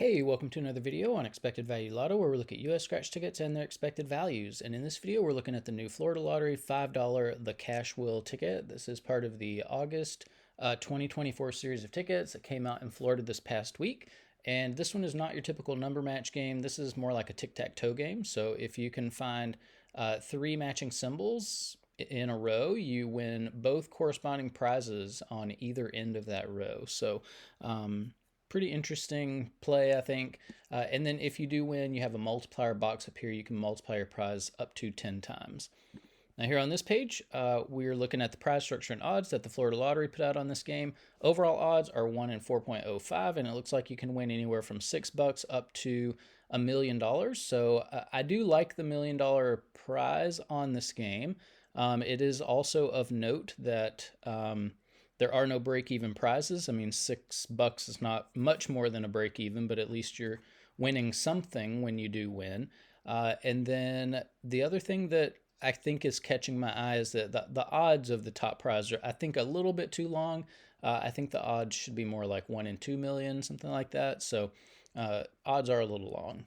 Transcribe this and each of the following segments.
Hey, welcome to another video on Expected Value Lotto, where we look at US scratch tickets and their expected values. And in this video, we're looking at the new Florida Lottery $5 The Cash Wheel ticket. This is part of the August 2024 series of tickets that came out in Florida this past week. And this one is not your typical number match game. This is more like a tic-tac-toe game. So if you can find three matching symbols in a row, you win both corresponding prizes on either end of that row. So pretty interesting play, I think. And then if you do win, you have a multiplier box up here. You can multiply your prize up to 10 times. Now here on this page, we're looking at the prize structure and odds that the Florida Lottery put out on this game. Overall odds are 1 in 4.05, and it looks like you can win anywhere from $6 up to $1 million. So I do like the $1 million prize on this game. It is also of note that there are no break-even prizes. I mean, $6 is not much more than a break-even, but at least you're winning something when you do win. And then the other thing that I think is catching my eye is that the odds of the top prize are, I think, a little bit too long. I think the odds should be more like 1 in 2 million, something like that. So odds are a little long.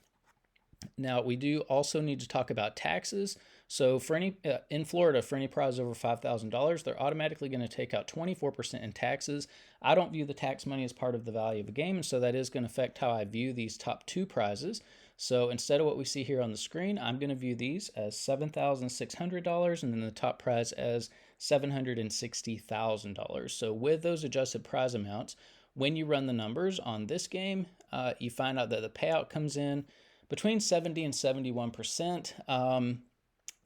Now, we do also need to talk about taxes. So for any in Florida, for any prize over $5,000, they're automatically going to take out 24% in taxes. I don't view the tax money as part of the value of the game, and so that is going to affect how I view these top two prizes. So instead of what we see here on the screen, I'm going to view these as $7,600 and then the top prize as $760,000. So with those adjusted prize amounts, when you run the numbers on this game, you find out that the payout comes in between 70 and 71%.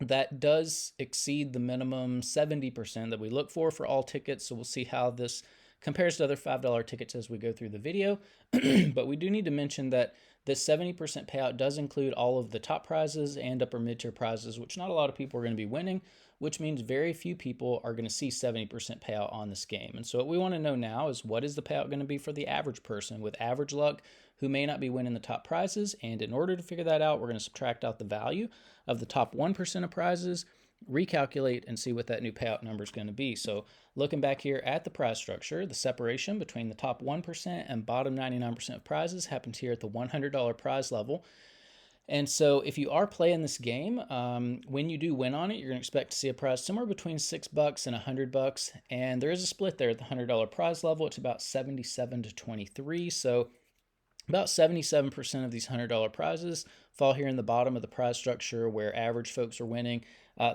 That does exceed the minimum 70% that we look for all tickets. So we'll see how this compares to other $5 tickets as we go through the video. But we do need to mention that this 70% payout does include all of the top prizes and upper mid-tier prizes, which not a lot of people are going to be winning, which means very few people are going to see 70% payout on this game. And so what we want to know now is, what is the payout going to be for the average person with average luck who may not be winning the top prizes? And in order to figure that out, we're going to subtract out the value of the top 1% of prizes, recalculate, and see what that new payout number is going to be. So looking back here at the prize structure, the separation between the top 1% and bottom 99% of prizes happens here at the $100 prize level. And so if you are playing this game, when you do win on it, you're going to expect to see a prize somewhere between $6 and $100. And there is a split there at the $100 prize level. It's about 77 to 23. So about 77% of these $100 prizes fall here in the bottom of the prize structure where average folks are winning.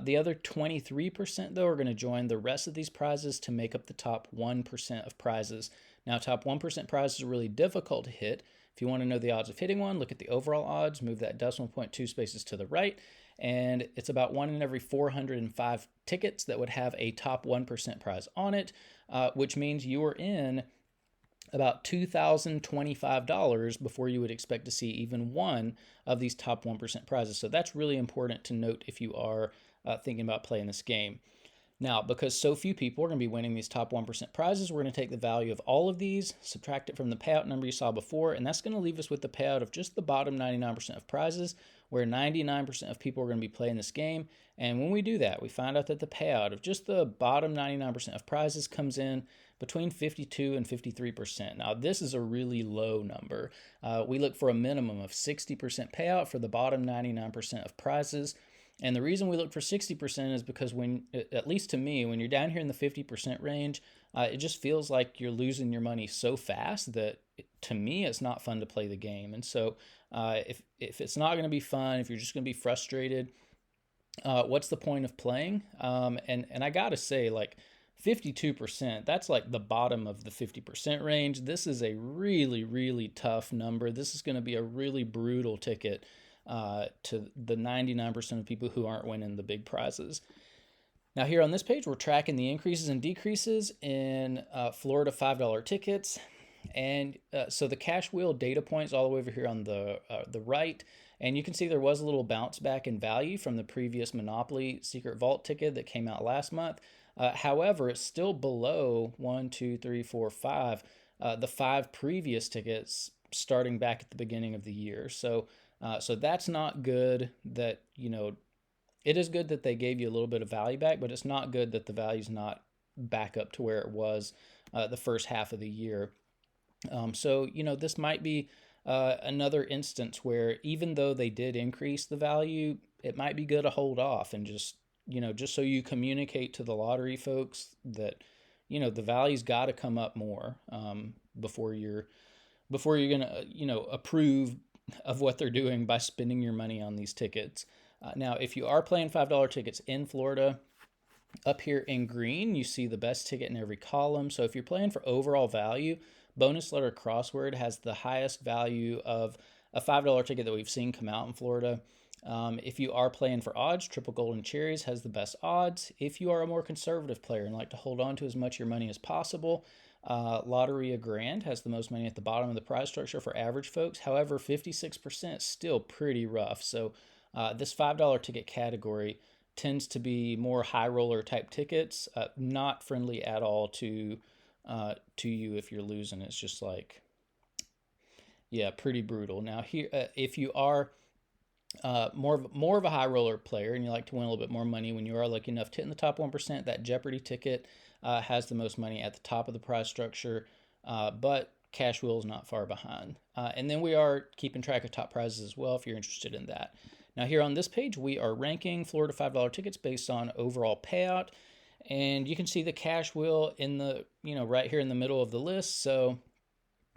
The other 23%, though, are going to join the rest of these prizes to make up the top 1% of prizes. Now, top 1% prizes are really difficult to hit. If you want to know the odds of hitting one, look at the overall odds, move that decimal point 2 spaces to the right, and it's about 1 in every 405 tickets that would have a top 1% prize on it, which means you are in about $2,025 before you would expect to see even one of these top 1% prizes. So that's really important to note if you are thinking about playing this game. Now, because so few people are going to be winning these top 1% prizes, we're going to take the value of all of these, subtract it from the payout number you saw before, and that's going to leave us with the payout of just the bottom 99% of prizes, where 99% of people are going to be playing this game. And when we do that, we find out that the payout of just the bottom 99% of prizes comes in between 52 and 53%. Now, this is a really low number. We look for a minimum of 60% payout for the bottom 99% of prizes. And the reason we look for 60% is because when, at least to me, when you're down here in the 50% range, it just feels like you're losing your money so fast that, to me, it's not fun to play the game. And so if it's not going to be fun, if you're just going to be frustrated, what's the point of playing? And I got to say, like, 52%, that's like the bottom of the 50% range. This is a really, really tough number. This is going to be a really brutal ticket to the 99% of people who aren't winning the big prizes. Now here on this page, we're tracking the increases and decreases in Florida $5 tickets. And so the cash wheel data points all the way over here on the right. And you can see there was a little bounce back in value from the previous Monopoly Secret Vault ticket that came out last month. However, it's still below 1, 2, 3, 4, 5, the 5 previous tickets starting back at the beginning of the year. So that's not good. That, you know, it is good that they gave you a little bit of value back, but it's not good that the value's not back up to where it was the first half of the year. So, you know, this might be another instance where even though they did increase the value, it might be good to hold off and just, just so you communicate to the lottery folks that, the value's got to come up more before you're gonna, approve of what they're doing by spending your money on these tickets. Now, if you are playing $5 tickets in Florida, up here in green, you see the best ticket in every column. So if you're playing for overall value, bonus letter crossword has the highest value of a $5 ticket that we've seen come out in Florida. If you are playing for odds, triple golden cherries has the best odds. If you are a more conservative player and like to hold on to as much of your money as possible, Lotteria Grand has the most money at the bottom of the prize structure for average folks. However, 56% is still pretty rough. So this $5 ticket category tends to be more high roller type tickets, not friendly at all to you if you're losing. It's just like, yeah, pretty brutal. Now here, if you are more of a high roller player and you like to win a little bit more money, when you are lucky enough to hit in the top 1%, that Jeopardy ticket has the most money at the top of the prize structure, but Cash Wheel is not far behind. And then we are keeping track of top prizes as well if you're interested in that. Now here on this page, we are ranking Florida $5 tickets based on overall payout. And you can see the Cash Wheel in the, right here in the middle of the list. So,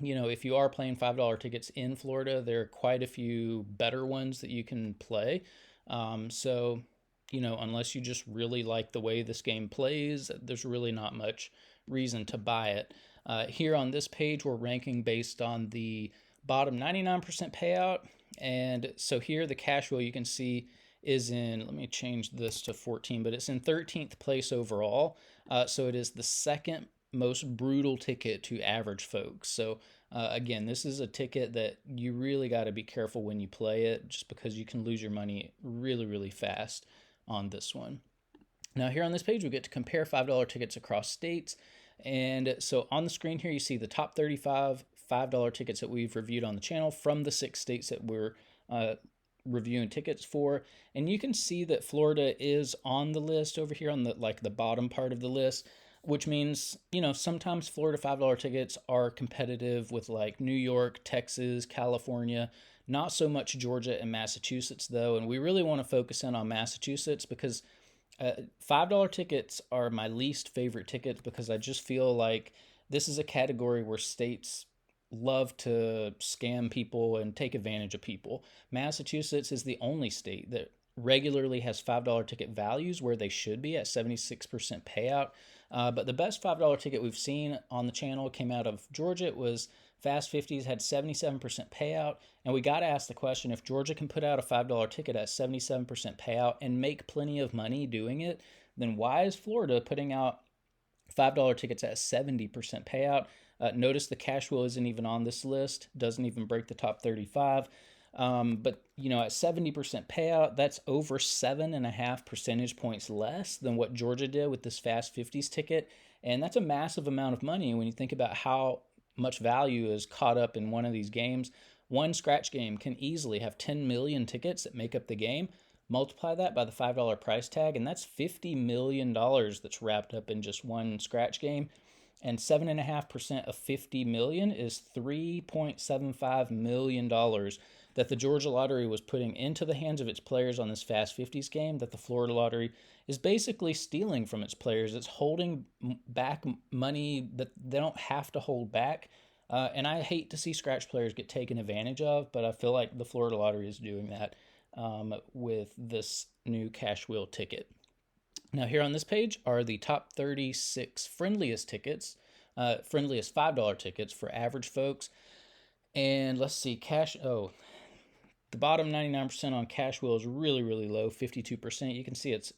if you are playing $5 tickets in Florida, there are quite a few better ones that you can play. So, unless you just really like the way this game plays, there's really not much reason to buy it. Here on this page, we're ranking based on the bottom 99% payout. And so here the Cash Wheel you can see is in, let me change this to 14, but it's in 13th place overall. So it is the second most brutal ticket to average folks. So again, this is a ticket that you really got to be careful when you play it, just because you can lose your money really, really fast on this one. Now here on this page, we get to compare $5 tickets across states. And so on the screen here, you see the top 35 $5 tickets that we've reviewed on the channel from the 6 states that we're reviewing tickets for. And you can see that Florida is on the list over here on the bottom part of the list, which means, sometimes Florida $5 tickets are competitive with like New York, Texas, California, not so much Georgia and Massachusetts though. And we really want to focus in on Massachusetts because $5 tickets are my least favorite tickets, because I just feel like this is a category where states love to scam people and take advantage of people. Massachusetts is the only state that regularly has $5 ticket values where they should be at 76% payout. But the best $5 ticket we've seen on the channel came out of Georgia. It was Fast 50s, had 77% payout. And we got to ask the question, if Georgia can put out a $5 ticket at 77% payout and make plenty of money doing it, then why is Florida putting out $5 tickets at 70% payout? Notice the Cash Wheel isn't even on this list, doesn't even break the top 35. But, at 70% payout, that's over 7.5 percentage points less than what Georgia did with this Fast 50s ticket. And that's a massive amount of money when you think about how much value is caught up in one of these games. One scratch game can easily have 10 million tickets that make up the game. Multiply that by the $5 price tag, and that's $50 million that's wrapped up in just one scratch game. And 7.5% of 50 million is $3.75 million that the Georgia Lottery was putting into the hands of its players on this Fast 50s game, that the Florida Lottery is basically stealing from its players. It's holding back money that they don't have to hold back. And I hate to see scratch players get taken advantage of, but I feel like the Florida Lottery is doing that with this new Cash Wheel ticket. Now here on this page are the top 36 friendliest tickets, friendliest $5 tickets for average folks. And let's see, the bottom 99% on Cash Wheel is really, really low, 52%. You can see it's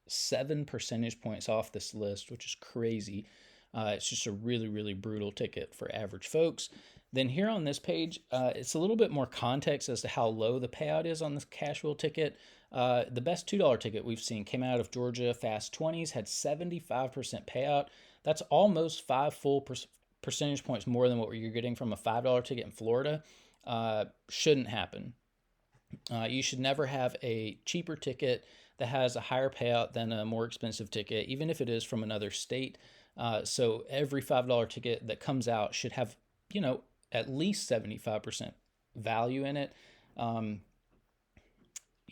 7 percentage points off this list, which is crazy. It's just a really, really brutal ticket for average folks. Then here on this page, it's a little bit more context as to how low the payout is on this Cash Wheel ticket. The best $2 ticket we've seen came out of Georgia. Fast 20s had 75% payout. That's almost 5 full percentage points more than what you're getting from a $5 ticket in Florida. Shouldn't happen. You should never have a cheaper ticket that has a higher payout than a more expensive ticket, even if it is from another state. So every $5 ticket that comes out should have, at least 75% value in it. Um,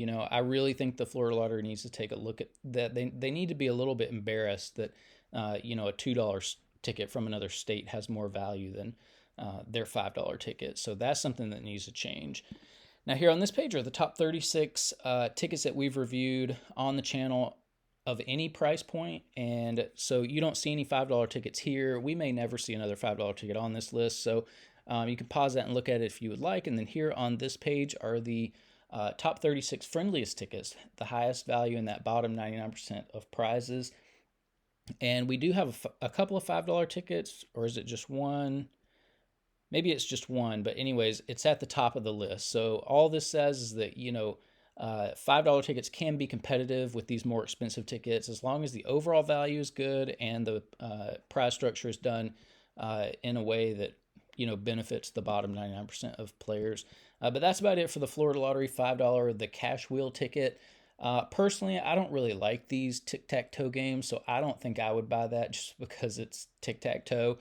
I really think the Florida Lottery needs to take a look at that. They need to be a little bit embarrassed that, a $2 ticket from another state has more value than their $5 ticket. So that's something that needs to change. Now, here on this page are the top 36 tickets that we've reviewed on the channel of any price point. And so you don't see any $5 tickets here. We may never see another $5 ticket on this list. So you can pause that and look at it if you would like. And then here on this page are the top 36 friendliest tickets, the highest value in that bottom 99% of prizes. And we do have a couple of $5 tickets, or is it just one? Maybe it's just one, but anyways, it's at the top of the list. So all this says is that, $5 tickets can be competitive with these more expensive tickets as long as the overall value is good and the prize structure is done in a way that, benefits the bottom 99% of players. But that's about it for the Florida Lottery $5, the cash wheel ticket. Personally, I don't really like these tic-tac-toe games, so I don't think I would buy that just because it's tic-tac-toe.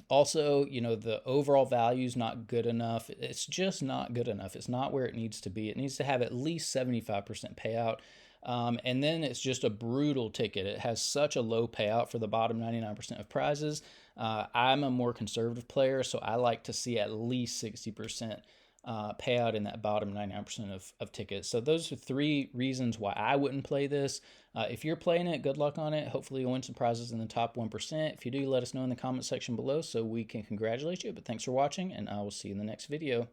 Also, the overall value is not good enough. It's just not good enough. It's not where it needs to be. It needs to have at least 75% payout. And then it's just a brutal ticket. It has such a low payout for the bottom 99% of prizes. I'm a more conservative player, so I like to see at least 60% payout in that bottom 99% of tickets. So those are 3 reasons why I wouldn't play this. If you're playing it, good luck on it. Hopefully you'll win some prizes in the top 1%. If you do, let us know in the comment section below so we can congratulate you. But thanks for watching, and I will see you in the next video.